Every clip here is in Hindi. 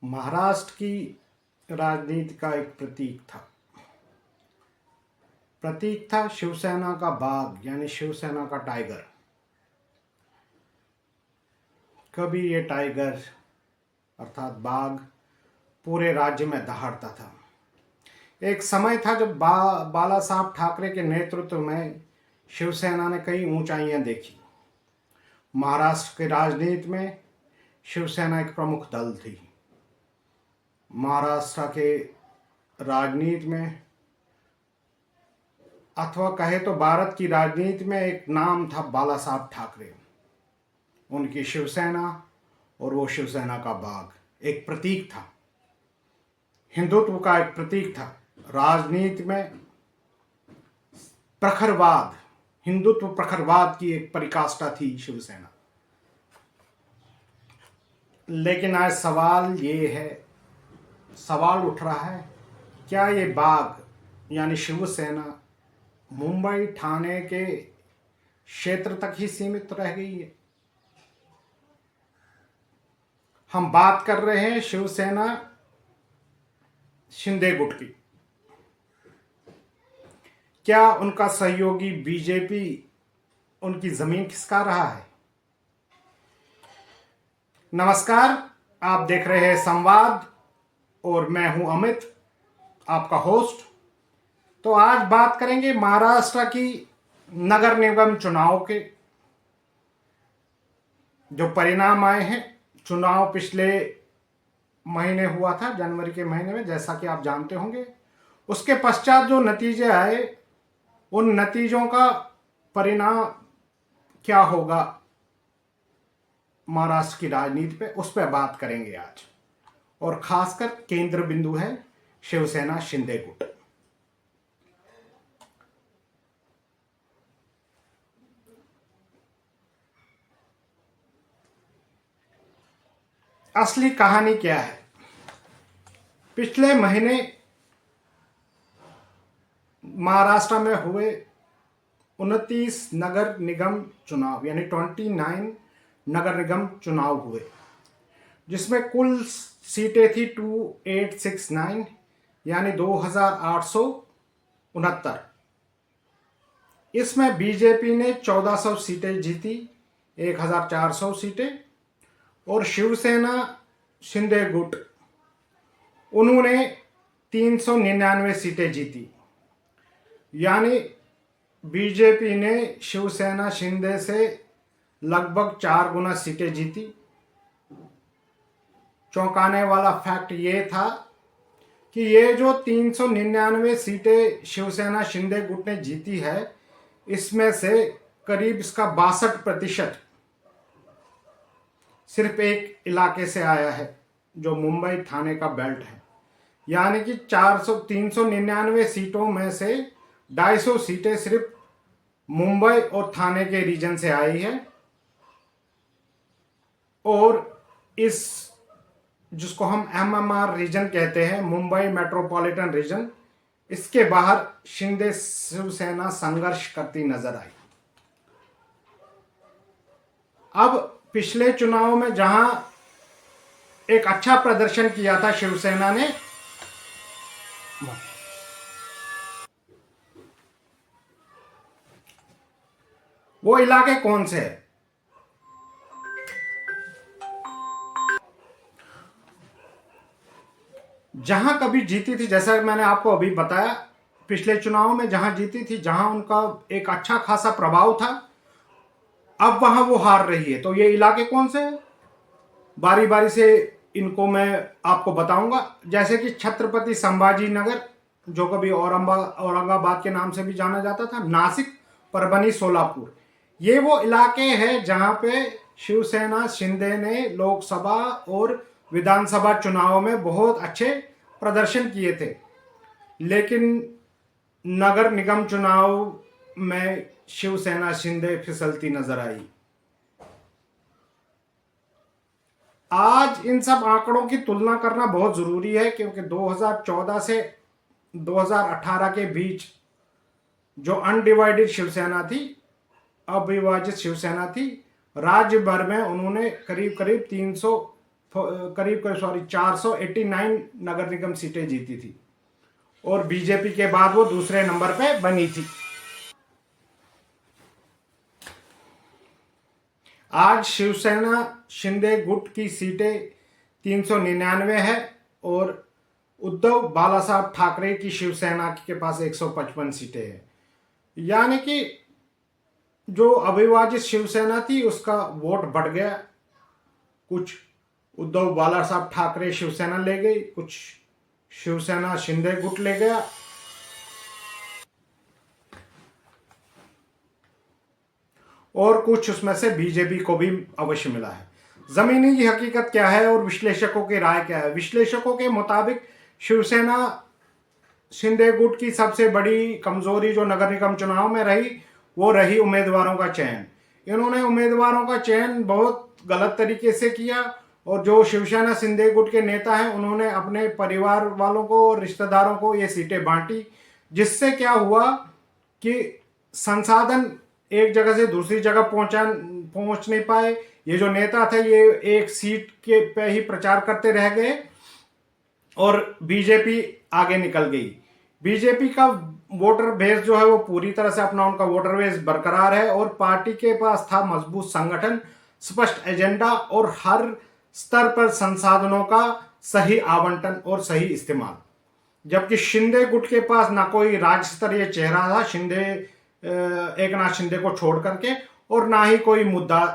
महाराष्ट्र की राजनीति का एक प्रतीक था शिवसेना का बाघ यानी शिवसेना का टाइगर। कभी ये टाइगर अर्थात बाघ पूरे राज्य में दहाड़ता था। एक समय था जब बाला साहब ठाकरे के नेतृत्व में शिवसेना ने कई ऊंचाइयां देखी। महाराष्ट्र की राजनीति में शिवसेना एक प्रमुख दल थी। महाराष्ट्र के राजनीति में अथवा कहे तो भारत की राजनीति में एक नाम था बाला साहब ठाकरे। उनकी शिवसेना और वो शिवसेना का बाघ एक प्रतीक था, हिंदुत्व का एक प्रतीक था। राजनीति में प्रखरवाद, हिंदुत्व प्रखरवाद की एक परिकाष्ठा थी शिवसेना। लेकिन आज सवाल उठ रहा है, क्या ये बाघ यानी शिवसेना मुंबई ठाणे के क्षेत्र तक ही सीमित रह गई है? हम बात कर रहे हैं शिवसेना शिंदे गुट की। क्या उनका सहयोगी बीजेपी उनकी जमीन खिसका रहा है? नमस्कार, आप देख रहे हैं संवाद और मैं हूं अमित, आपका होस्ट। तो आज बात करेंगे महाराष्ट्र की नगर निगम चुनाव के जो परिणाम आए हैं। चुनाव पिछले महीने हुआ था, जनवरी के महीने में, जैसा कि आप जानते होंगे। उसके पश्चात जो नतीजे आए, उन नतीजों का परिणाम क्या होगा महाराष्ट्र की राजनीति पे, उस पर बात करेंगे आज। और खासकर केंद्र बिंदु है शिवसेना शिंदे गुट। असली कहानी क्या है? पिछले महीने महाराष्ट्र में हुए 29 नगर निगम चुनाव यानी 29 नगर निगम चुनाव हुए, जिसमें कुल सीटें थी 2869 यानी 2869। इसमें बीजेपी ने 1400 सीटें जीती, 1400 सीटें। और शिवसेना शिंदे गुट उन्होंने 399 सीटें जीती। यानी बीजेपी ने शिवसेना शिंदे से लगभग 4 गुना सीटें जीती। चौंकाने वाला फैक्ट ये था कि ये जो 399 सीटें शिवसेना शिंदे गुट ने जीती है, इसमें से करीब इसका 62% सिर्फ एक इलाके से आया है, जो मुंबई ठाणे का बेल्ट है। यानी कि 399 सीटों में से 250 सीटें सिर्फ मुंबई और ठाणे के रीजन से आई है। और इस जिसको हम MMR रीजन कहते हैं, मुंबई मेट्रोपॉलिटन रीजन, इसके बाहर शिंदे शिवसेना संघर्ष करती नजर आई। अब पिछले चुनाव में जहां एक अच्छा प्रदर्शन किया था शिवसेना ने, वो इलाके कौन से हैं? जहां कभी जीती थी, जैसा मैंने आपको अभी बताया, पिछले चुनाव में जहां जीती थी, जहां उनका एक अच्छा खासा प्रभाव था, अब वहां वो हार रही है। तो ये इलाके कौन से हैं? बारी बारी से इनको मैं आपको बताऊंगा। जैसे कि छत्रपति संभाजी नगर, जो कभी औरंगाबाद के नाम से भी जाना जाता था, नासिक, परभनी, सोलापुर, ये वो इलाके हैं जहां पे शिवसेना शिंदे ने लोकसभा और विधानसभा चुनाव में बहुत अच्छे प्रदर्शन किए थे। लेकिन नगर निगम चुनाव में शिवसेना शिंदे फिसलती नजर आई। आज इन सब आंकड़ों की तुलना करना बहुत जरूरी है, क्योंकि 2014 से 2018 के बीच जो अनडिवाइडेड शिवसेना थी, अविभाजित शिवसेना थी, राज्य भर में उन्होंने करीब करीब करीब 489 नगर निगम सीटें जीती थी और बीजेपी के बाद वो दूसरे नंबर पे बनी थी। आज शिवसेना शिंदे गुट की सीटें 399 है और उद्धव बालासाहब ठाकरे की शिवसेना के पास 155 सीटें हैं। यानी कि जो अविभाजित शिवसेना थी उसका वोट बढ़ गया। कुछ उद्धव बालासाहब ठाकरे शिवसेना ले गई, कुछ शिवसेना शिंदे गुट ले गया। और कुछ उसमें से बीजेपी को भी अवश्य मिला है। जमीनी की हकीकत क्या है और विश्लेषकों की राय क्या है? विश्लेषकों के मुताबिक शिवसेना शिंदे गुट की सबसे बड़ी कमजोरी जो नगर निगम चुनाव में रही वो रही उम्मीदवारों का चयन। इन्होंने उम्मीदवारों का चयन बहुत गलत तरीके से किया और जो शिवसेना शिंदे गुट के नेता हैं उन्होंने अपने परिवार वालों को और रिश्तेदारों को ये सीटें बांटी, जिससे क्या हुआ कि संसाधन एक जगह से दूसरी जगह पहुंच नहीं पाए। ये जो नेता थे ये एक सीट के पे ही प्रचार करते रह गए और बीजेपी आगे निकल गई। बीजेपी का वोटर बेस जो है वो पूरी तरह से अपना उनका वोटर बेस बरकरार है और पार्टी के पास था मजबूत संगठन, स्पष्ट एजेंडा और हर स्तर पर संसाधनों का सही आवंटन और सही इस्तेमाल। जबकि शिंदे गुट के पास ना कोई राज्य स्तरीय चेहरा था एक नाथ शिंदे को छोड़ करके, और ना ही कोई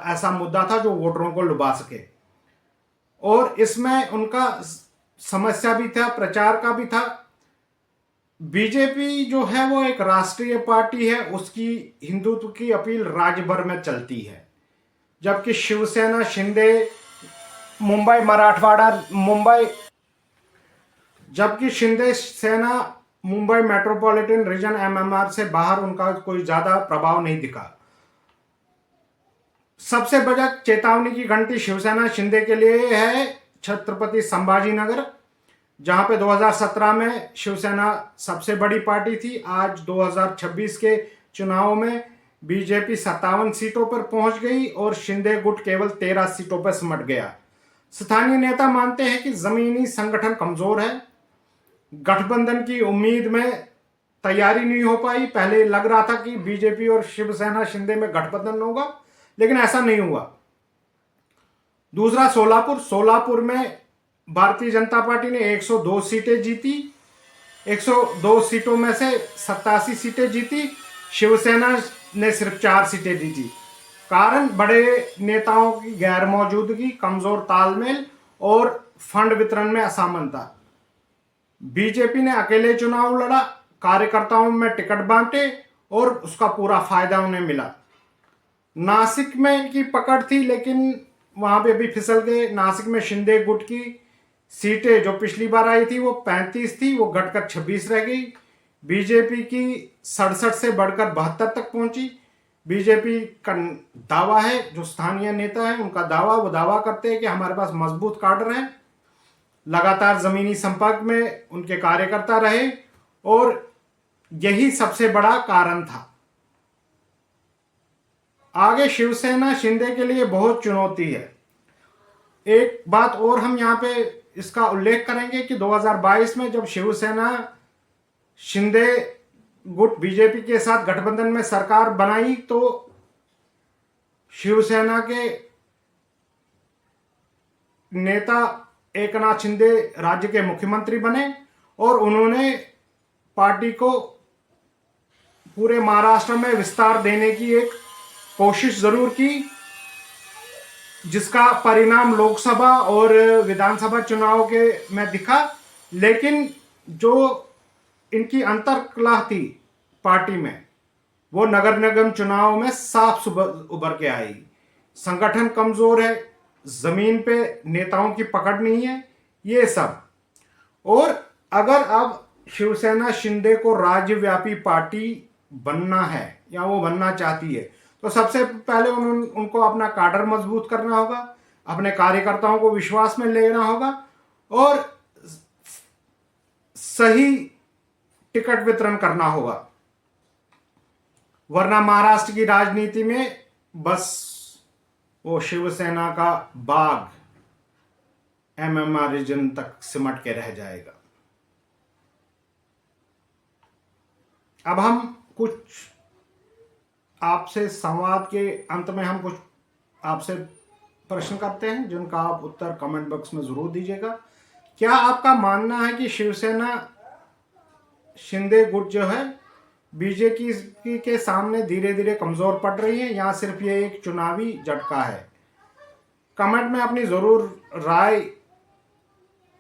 ऐसा मुद्दा था जो वोटरों को लुभा सके। और इसमें उनका समस्या भी था, प्रचार का भी था। बीजेपी जो है वो एक राष्ट्रीय पार्टी है, उसकी हिंदुत्व की अपील राज्य भर में चलती है। जबकि शिवसेना शिंदे जबकि शिंदे सेना मुंबई मेट्रोपॉलिटन रीजन एमएमआर से बाहर उनका कोई ज्यादा प्रभाव नहीं दिखा। सबसे बड़ा चेतावनी की घंटी शिवसेना शिंदे के लिए है छत्रपति संभाजीनगर, जहां पे 2017 में शिवसेना सबसे बड़ी पार्टी थी। आज 2026 के चुनाव में बीजेपी 57 सीटों पर पहुंच गई और शिंदे गुट केवल 13 सीटों पर सिमट गया। स्थानीय नेता मानते हैं कि जमीनी संगठन कमजोर है, गठबंधन की उम्मीद में तैयारी नहीं हो पाई। पहले लग रहा था कि बीजेपी और शिवसेना शिंदे में गठबंधन होगा, लेकिन ऐसा नहीं हुआ। दूसरा सोलापुर में भारतीय जनता पार्टी ने 102 सीटें जीती। 102 सीटों में से 87 सीटें जीती। शिवसेना ने सिर्फ 4 सीटें जीती। कारण बड़े नेताओं की गैर मौजूदगी, कमजोर तालमेल और फंड वितरण में असमानता। बीजेपी ने अकेले चुनाव लड़ा, कार्यकर्ताओं में टिकट बांटे और उसका पूरा फायदा उन्हें मिला। नासिक में इनकी पकड़ थी, लेकिन वहां पे भी फिसल गए। नासिक में शिंदे गुट की सीटें जो पिछली बार आई थी वो 35 थी, वो घटकर 26 रह गई। बीजेपी की 67 से बढ़कर 72 तक पहुंची। बीजेपी का दावा है, जो स्थानीय नेता है उनका वो दावा करते हैं कि हमारे पास मजबूत काडर है, लगातार जमीनी संपर्क में उनके कार्यकर्ता रहे और यही सबसे बड़ा कारण था। आगे शिवसेना शिंदे के लिए बहुत चुनौती है। एक बात और हम यहां पे इसका उल्लेख करेंगे कि 2022 में जब शिवसेना शिंदे गुट बीजेपी के साथ गठबंधन में सरकार बनाई तो शिवसेना के नेता एकनाथ शिंदे राज्य के मुख्यमंत्री बने और उन्होंने पार्टी को पूरे महाराष्ट्र में विस्तार देने की एक कोशिश जरूर की, जिसका परिणाम लोकसभा और विधानसभा चुनाव के में दिखा। लेकिन जो इनकी अंतर्कलह थी पार्टी में, वो नगर निगम चुनाव में साफ उभर के आई। संगठन कमजोर है, जमीन पे नेताओं की पकड़ नहीं है, ये सब। और अगर अब शिवसेना शिंदे को राज्यव्यापी पार्टी बनना है या वो बनना चाहती है तो सबसे पहले उनको अपना काडर मजबूत करना होगा, अपने कार्यकर्ताओं को विश्वास में लेना होगा और सही टिकट वितरण करना होगा। वरना महाराष्ट्र की राजनीति में बस वो शिवसेना का बाग MMR रीजन तक सिमट के रह जाएगा। अब हम कुछ आपसे संवाद के अंत में हम कुछ आपसे प्रश्न करते हैं जिनका आप उत्तर कमेंट बॉक्स में जरूर दीजिएगा। क्या आपका मानना है कि शिवसेना शिंदे गुट जो है बीजेपी के सामने धीरे धीरे कमजोर पड़ रही है या सिर्फ ये एक चुनावी झटका है? कमेंट में अपनी जरूर राय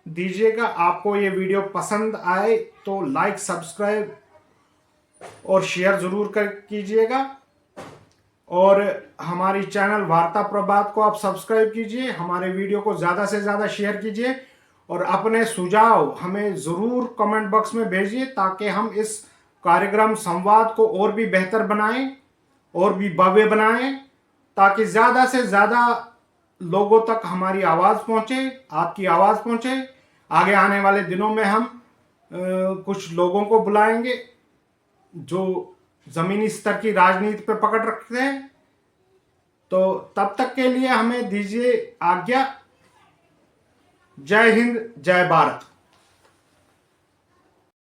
दीजिएगा। आपको ये वीडियो पसंद आए तो लाइक, सब्सक्राइब और शेयर जरूर कीजिएगा। और हमारी चैनल वार्ता प्रभात को आप सब्सक्राइब कीजिए, हमारे वीडियो को ज़्यादा से ज़्यादा शेयर कीजिए और अपने सुझाव हमें ज़रूर कमेंट बॉक्स में भेजिए ताकि हम इस कार्यक्रम संवाद को और भी बेहतर बनाएं और भी भव्य बनाएं, ताकि ज़्यादा से ज़्यादा लोगों तक हमारी आवाज़ पहुंचे, आपकी आवाज़ पहुंचे। आगे आने वाले दिनों में हम कुछ लोगों को बुलाएंगे जो ज़मीनी स्तर की राजनीति पर पकड़ रखते हैं। तो तब तक के लिए हमें दीजिए आज्ञा। जय हिंद, जय भारत।